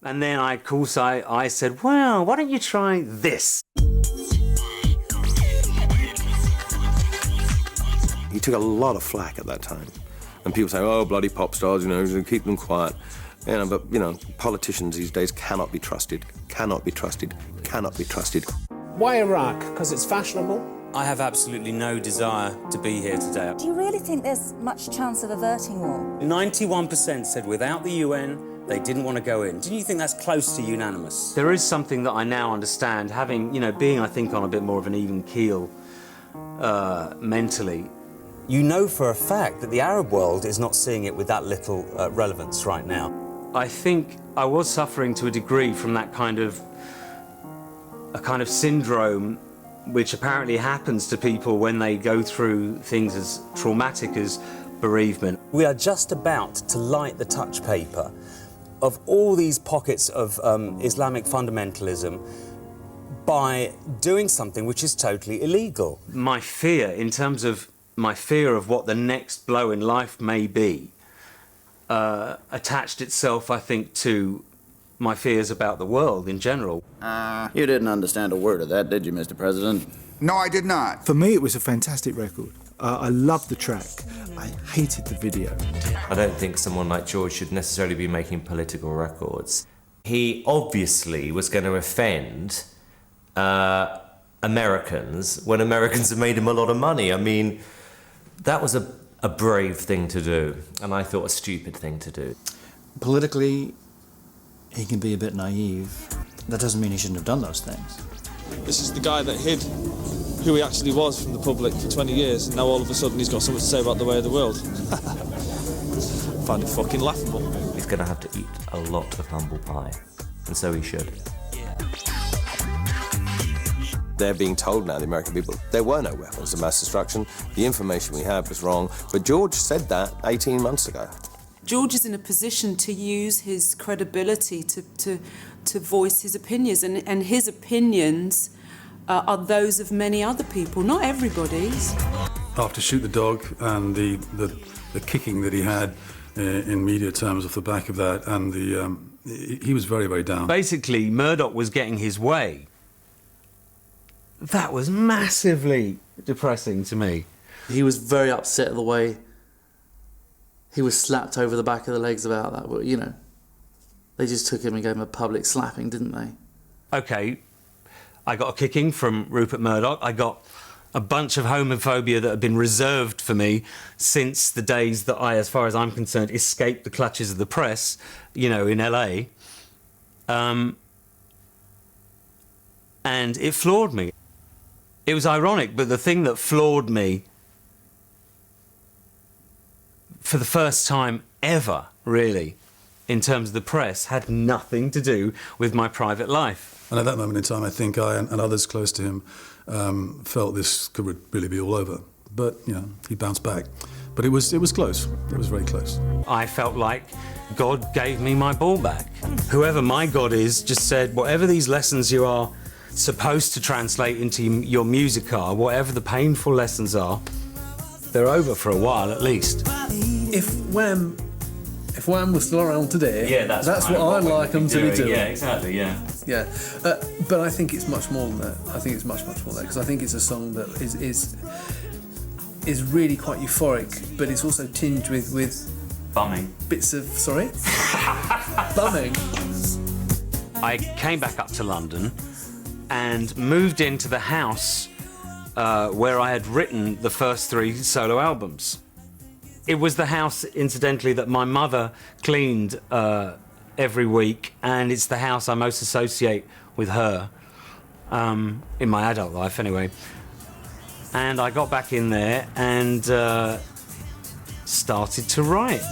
And then, of course, I said, well, why don't you try this? He took a lot of flack at that time. And people say, oh, bloody pop stars, you know, keep them quiet. You know, but, you know, politicians these days cannot be trusted, cannot be trusted, cannot be trusted. Why Iraq? Because it's fashionable? I have absolutely no desire to be here today. Do you really think there's much chance of averting war? 91% said without the UN, they didn't want to go in. Do you think that's close to unanimous? There is something that I now understand, having, you know, being, I think, on a bit more of an even keel mentally. You know for a fact that the Arab world is not seeing it with that little relevance right now. I think I was suffering to a degree from that kind of syndrome which apparently happens to people when they go through things as traumatic as bereavement. We are just about to light the touch paper of all these pockets of Islamic fundamentalism by doing something which is totally illegal. My fear, in terms of my fear of what the next blow in life may be, attached itself, I think, to my fears about the world in general. You didn't understand a word of that, did you, Mr. President? No, I did not. For me, it was a fantastic record. I loved the track. I hated the video. I don't think someone like George should necessarily be making political records. He obviously was going to offend Americans when Americans have made him a lot of money. I mean, that was a brave thing to do, and I thought a stupid thing to do. Politically, he can be a bit naive. That doesn't mean he shouldn't have done those things. This is the guy that hid who he actually was from the public for 20 years, and now all of a sudden he's got something to say about the way of the world. I find it fucking laughable. He's going to have to eat a lot of humble pie, and so he should. They're being told now, the American people, there were no weapons of mass destruction. The information we have was wrong. But George said that 18 months ago. George is in a position to use his credibility to voice his opinions, and his opinions are those of many other people, not everybody's. After Shoot the Dog and the kicking that he had in media terms off the back of that, and he was very, very down. Basically, Murdoch was getting his way. That was massively depressing to me. He was very upset at the way he was slapped over the back of the legs about that. But, you know, they just took him and gave him a public slapping, didn't they? OK, I got a kicking from Rupert Murdoch. I got a bunch of homophobia that had been reserved for me since the days that I, as far as I'm concerned, escaped the clutches of the press, you know, in LA. And it floored me. It was ironic, but the thing that floored me for the first time ever, really, in terms of the press, had nothing to do with my private life. And at that moment in time, I think I and others close to him felt this could really be all over. But, you know, he bounced back. But it was close. It was very close. I felt like God gave me my ball back. Whoever my God is just said, whatever these lessons you are supposed to translate into your music are, whatever the painful lessons are, they're over for a while at least. If Wham was still around today, yeah, that's what I'd like them to be doing. Yeah, exactly, yeah. Yeah, but I think it's much more than that. I think it's much more than that, because I think it's a song that is really quite euphoric, but it's also tinged with bumming. Bits of, sorry? Bumming. I came back up to London and moved into the house where I had written the first 3 solo albums. It was the house, incidentally, that my mother cleaned every week, and it's the house I most associate with her, in my adult life anyway. And I got back in there and started to write.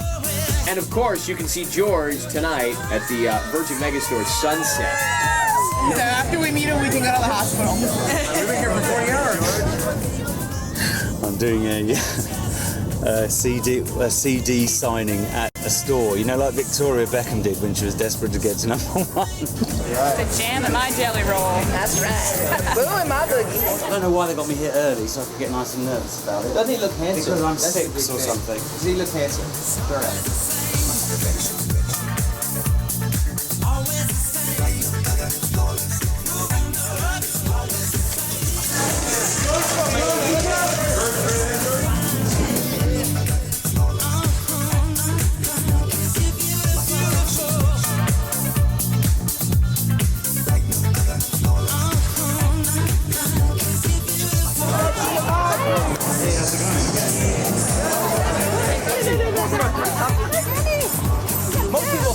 And of course, you can see George tonight at the Virgin Megastore Sunset. So after we meet him, we can go to the hospital. We've been here for 40 hours. I'm doing a CD signing at a store, you know, like Victoria Beckham did when she was desperate to get to #1. The jam in my jelly roll. That's right. Boo in my boogie. I don't know why they got me here early, so I could get nice and nervous about it. Doesn't he look handsome? Because I'm 6 or something. Does he look handsome? Correct.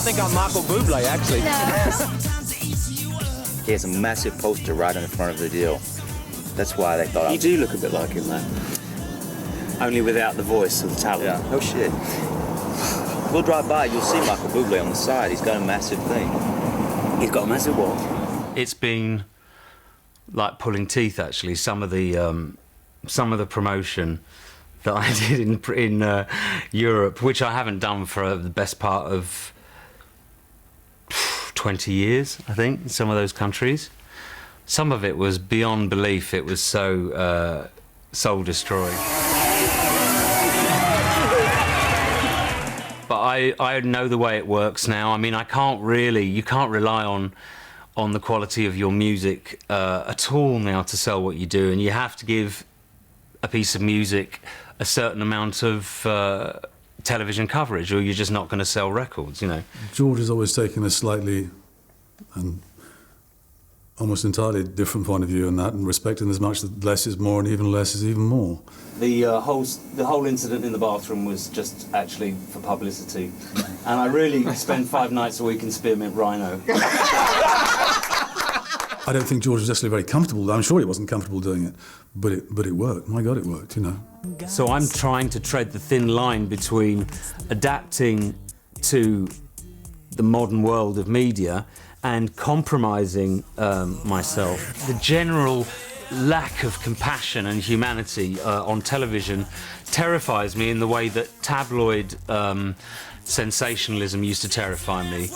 think I'm Michael Bublé, actually. He has a massive poster right in the front of the deal. That's why they thought You do look a bit like him, though. Only without the voice or the talent. Yeah, no shit. We'll drive by, you'll see Michael Bublé on the side. He's got a massive thing. He's got a massive what? It's been like pulling teeth, actually. Some of the promotion that I did in Europe, which I haven't done for the best part of 20 years, I think, in some of those countries. Some of it was beyond belief. It was so soul-destroying. But I know the way it works now. I mean, you can't rely on the quality of your music at all now to sell what you do, and you have to give a piece of music a certain amount of television coverage, or you're just not going to sell records, you know. George has always taken a slightly and almost entirely different point of view in that, and respecting as much that less is more and even less is even more. The whole incident in the bathroom was just actually for publicity, and I really spend 5 nights a week in Spearmint Rhino. I don't think George was necessarily very comfortable. I'm sure he wasn't comfortable doing it, but it worked. My God, it worked, you know. So I'm trying to tread the thin line between adapting to the modern world of media and compromising myself. The general lack of compassion and humanity on television terrifies me in the way that tabloid sensationalism used to terrify me.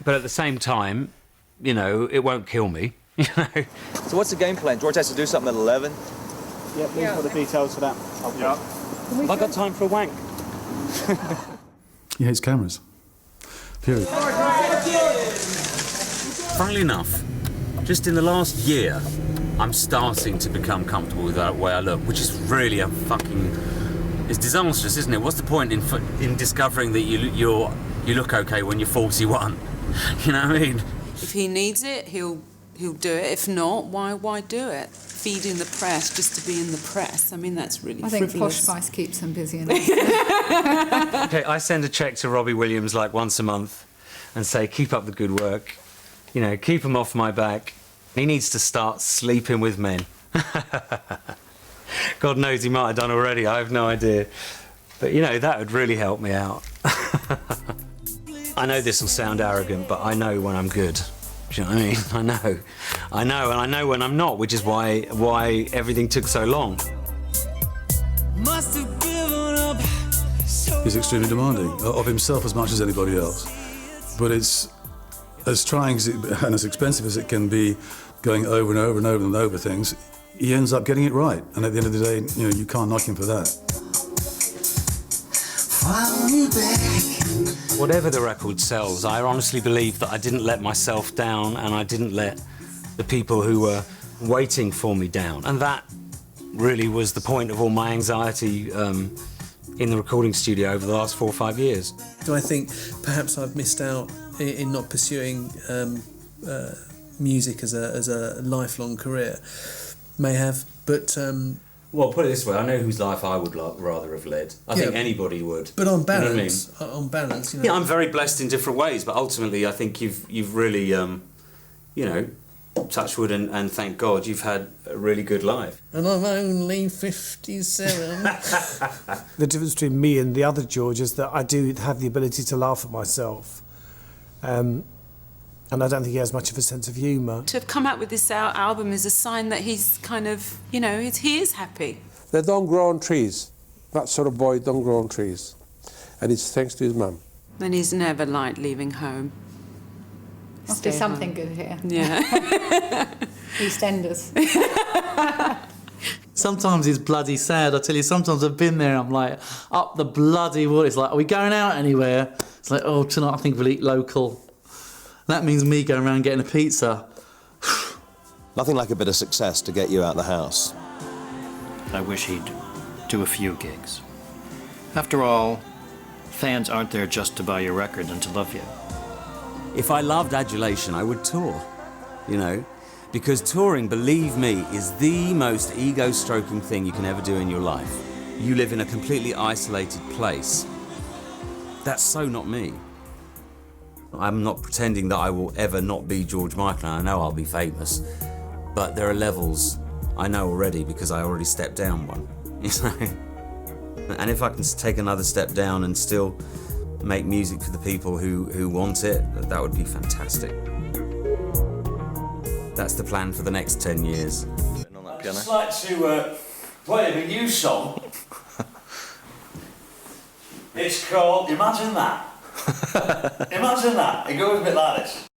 But at the same time, you know, it won't kill me, you know. So what's the game plan? George has to do something at 11? Yeah, please put the details for that. Yeah. Have I got time for a wank? He hates cameras. Period. Funnily enough, just in the last year, I'm starting to become comfortable with the way I look, which is really it's disastrous, isn't it? What's the point in discovering that you look okay when you're 41? You know what I mean? If he needs it, he'll do it. If not, why do it? Feeding the press just to be in the press. I mean, that's really frivolous. Posh Spice keeps him busy enough. Okay, I send a cheque to Robbie Williams like once a month and say, keep up the good work. You know, keep him off my back. He needs to start sleeping with men. God knows he might have done already. I have no idea. But, you know, that would really help me out. I know this will sound arrogant, but I know when I'm good. Do you know what I mean? I know, and I know when I'm not, which is why everything took so long. He's extremely demanding of himself as much as anybody else. But it's as trying and as expensive as it can be, going over and over and over and over things. He ends up getting it right, and at the end of the day, you know, you can't knock him for that. Whatever the record sells, I honestly believe that I didn't let myself down, and I didn't let the people who were waiting for me down. And that really was the point of all my anxiety in the recording studio over the last 4 or 5 years. Do I think perhaps I've missed out in not pursuing music as a lifelong career? May have, but... Well, put it this way, I know whose life I would rather have led. I think anybody would. But on balance, you know what I mean? on balance, you know. Yeah, I'm very blessed in different ways, but ultimately I think you've really, you know, touch wood and thank God, you've had a really good life. And I'm only 57. The difference between me and the other George is that I do have the ability to laugh at myself. And I don't think he has much of a sense of humour. To have come out with this album is a sign that he's kind of, you know, he is happy. They don't grow on trees. That sort of boy don't grow on trees. And it's thanks to his mum. And he's never liked leaving home. Must be something good here. Yeah. EastEnders. Sometimes it's bloody sad. I tell you, sometimes I've been there, I'm like, up the bloody wall. It's like, are we going out anywhere? It's like, oh, tonight I think we'll eat local. That means me going around getting a pizza. Nothing like a bit of success to get you out of the house. I wish he'd do a few gigs. After all, fans aren't there just to buy your record and to love you. If I loved adulation, I would tour, you know, because touring, believe me, is the most ego-stroking thing you can ever do in your life. You live in a completely isolated place, That's so not me. I'm not pretending that I will ever not be George Michael, and I know I'll be famous, but there are levels I know already because I already stepped down one. You know? And if I can take another step down and still make music for the people who want it, that would be fantastic. That's the plan for the next 10 years. I'd just like to play a new song. It's called, imagine that. Imagine that. It goes a bit like this.